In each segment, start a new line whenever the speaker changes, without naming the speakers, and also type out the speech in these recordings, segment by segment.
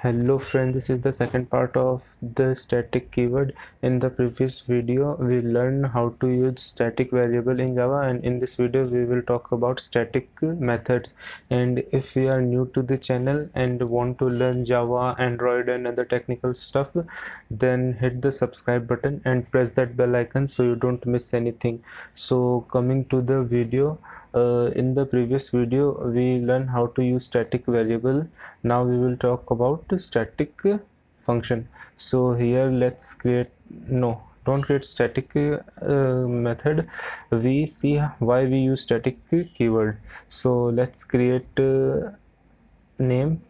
Hello friend, this is the second part of the static keyword. In the previous video we learned how to use static variable in Java, and in this video we will talk about static methods. And if you are new to the channel and want to learn Java, Android and other technical stuff, then hit the subscribe button and press that bell icon so you don't miss anything. So coming to the video, in the previous video we learned how to use static variable. Now we will talk about the static function. So here let's create, no, don't create static method. We see why we use static keyword. So let's create name.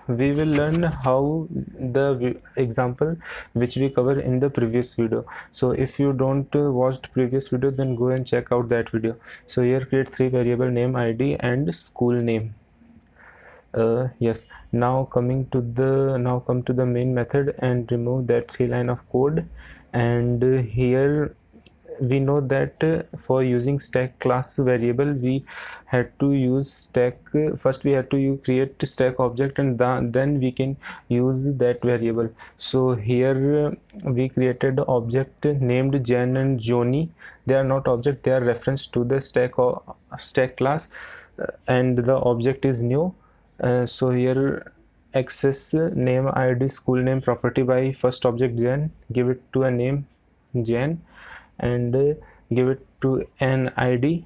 We will learn how the example which we cover in the previous video. So if you don't watched previous video, then go and check out that video. So here create three variable, name, id and school name. Yes, now come to the main method and remove that three line of code. And here we know that for using stack class variable we had to use stack. First we had to create stack object, and then we can use that variable. So here we created object named Jen and Joni. They are not object, they are reference to the stack or stack class, and the object is new. So here access name, id, school name property by first object Jen, give it to a name Jen, and give it to an id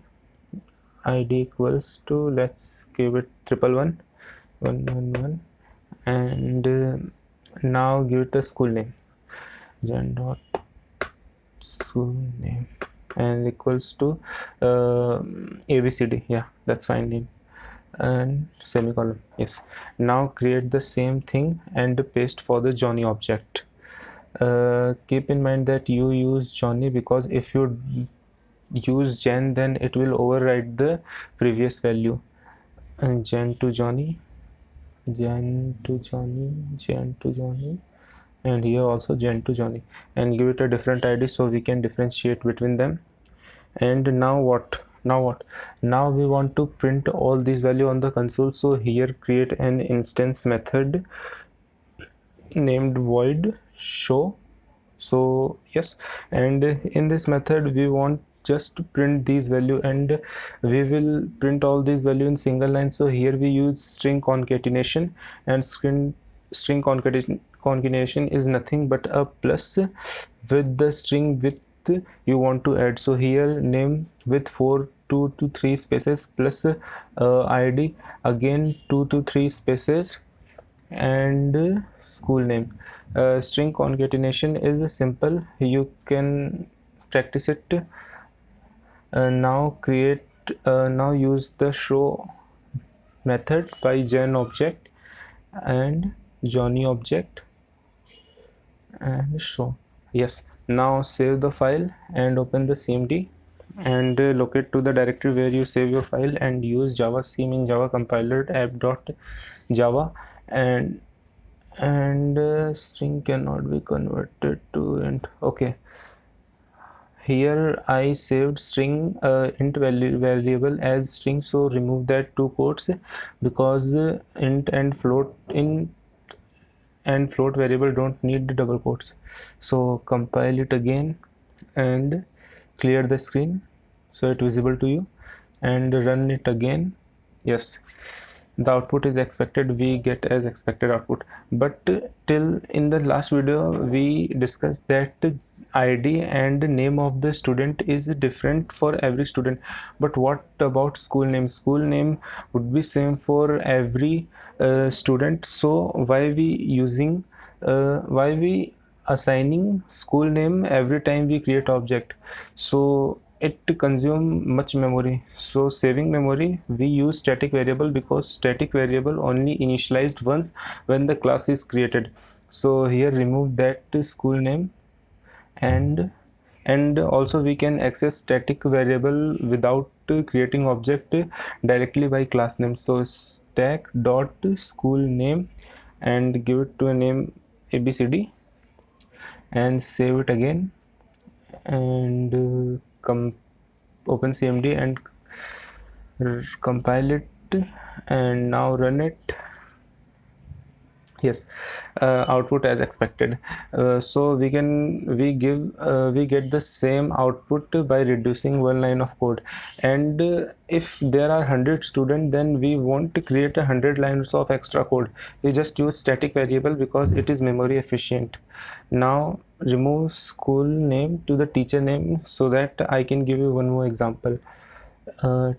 equals to, let's give it 111 and now give it a school name, Jen dot school name, and equals to abcd. Yeah, that's fine name, and semicolon. Yes, now create the same thing and paste for the Johnny object. Keep in mind that you use Johnny because if you use Jen, then it will override the previous value. And Jen to Johnny, Jen to Johnny, Jen to Johnny, and here also Jen to Johnny, and give it a different id so we can differentiate between them. And now what? Now we want to print all these value on the console. So here create an instance method named void show. So yes, and in this method we want just to print these value, and we will print all these value in single line. So here we use string concatenation, and string concatenation is nothing but a plus with the string width you want to add. So here name with 2 to 3 spaces plus id again 2 to 3 spaces, and school name. String concatenation is simple, you can practice it. Now use the show method by Jen object and Johnny object and show. Yes, now save the file and open the cmd and locate to the directory where you save your file, and use java sim in java compiler app.java, and string cannot be converted to int. Okay, here I saved string int variable as string, so remove that two quotes because int and float variable don't need double quotes. So compile it again and clear the screen so it visible to you, and run it again. Yes, the output is expected, we get as expected output. But till in the last video we discussed that id and name of the student is different for every student. But what about school name? School name would be same for every student. So why we assigning school name every time we create object? So it consume much memory. So saving memory, we use static variable because static variable only initialized once when the class is created. So here remove that school name, and also we can access static variable without creating object directly by class name. So stack dot school name and give it to a name abcd and save it again, and open cmd and compile it, and now run it. Yes, output as expected. So we get the same output by reducing one line of code. And if there are 100 students, then we won't create 100 lines of extra code. We just use static variable because it is memory efficient. Now remove school name to the teacher name so that I can give you one more example.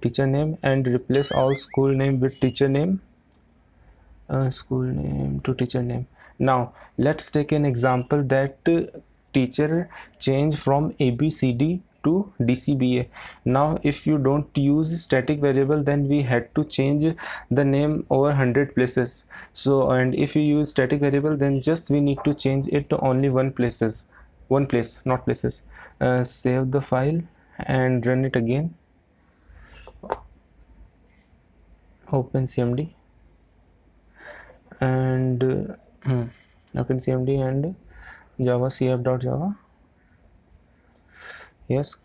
Teacher name, and replace all school name with teacher name. School name to teacher name. Now let's take an example that teacher change from ABCD to DCBA. Now if you don't use static variable, then we had to change the name over 100 places. So, and if you use static variable, then just we need to change it to only one place, not places. Save the file and run it again. Open CMD and open CMD and java cf.java. Yes,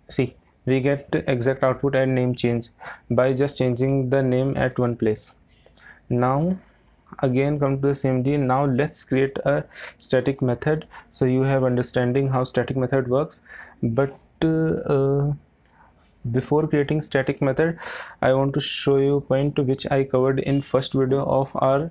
see, we get exact output and name change by just changing the name at one place. Now again come to the CMD. Now let's create a static method so you have understanding how static method works. But before creating static method, I want to show you a point which I covered in first video of our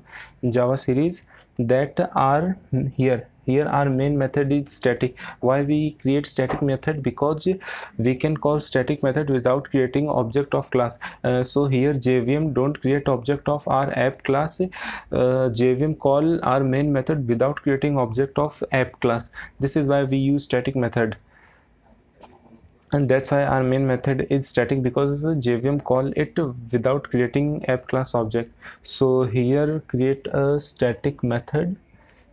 Java series, that our here our main method is static. Why we create static method? Because we can call static method without creating object of class. So here JVM don't create object of our app class. JVM call our main method without creating object of app class. This is why we use static method. And that's why our main method is static, because JVM call it without creating app class object. So here create a static method.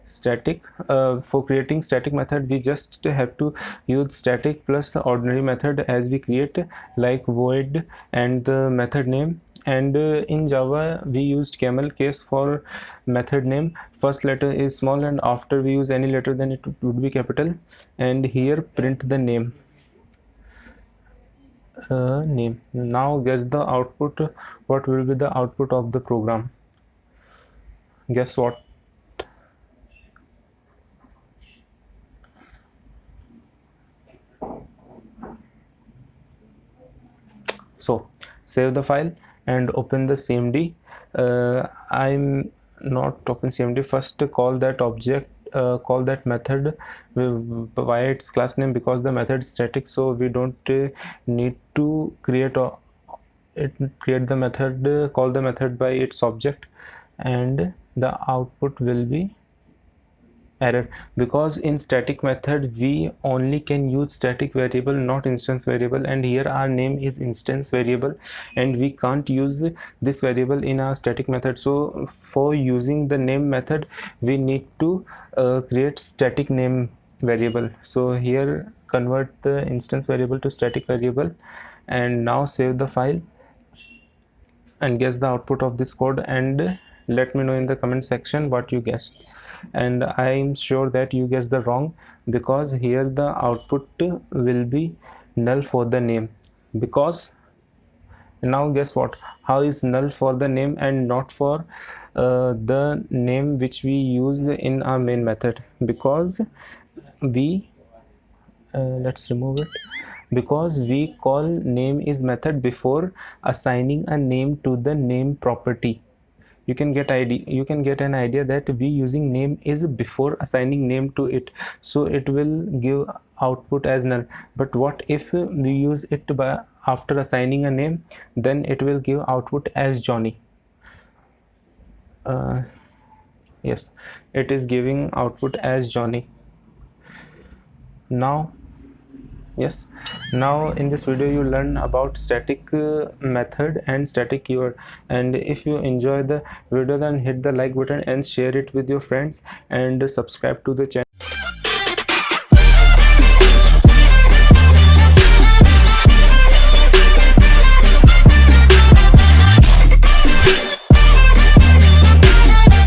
For creating static method, we just have to use static plus the ordinary method as we create, like void and the method name. And in Java we used camel case for method name. First letter is small, and after we use any letter, then it would be capital. And here print the name. Name. Now guess the output. What will be the output of the program? Guess what? So save the file and open the CMD. I'm not open CMD. First call that object, call that method via its class name, because the method is static, so we don't need to create the method. Call the method by its object, and the output will be error, because in static method we only can use static variable, not instance variable. And here our name is instance variable, and we can't use this variable in our static method. So for using the name method, we need to create static name variable. So here convert the instance variable to static variable, and now save the file and guess the output of this code, and let me know in the comment section what you guessed. And I'm sure that you guessed the wrong, because here the output will be null for the name. Because now guess what, how is null for the name and not for the name which we use in our main method? Because we let's remove it, because we call name is method before assigning a name to the name property. You can get an idea that we using name is before assigning name to it, so it will give output as null. But what if we use it by after assigning a name? Then it will give output as Johnny. Yes, it is giving output as Johnny. Now yes, now in this video you learn about static method and static keyword. And if you enjoy the video, then hit the like button and share it with your friends, and subscribe to the channel.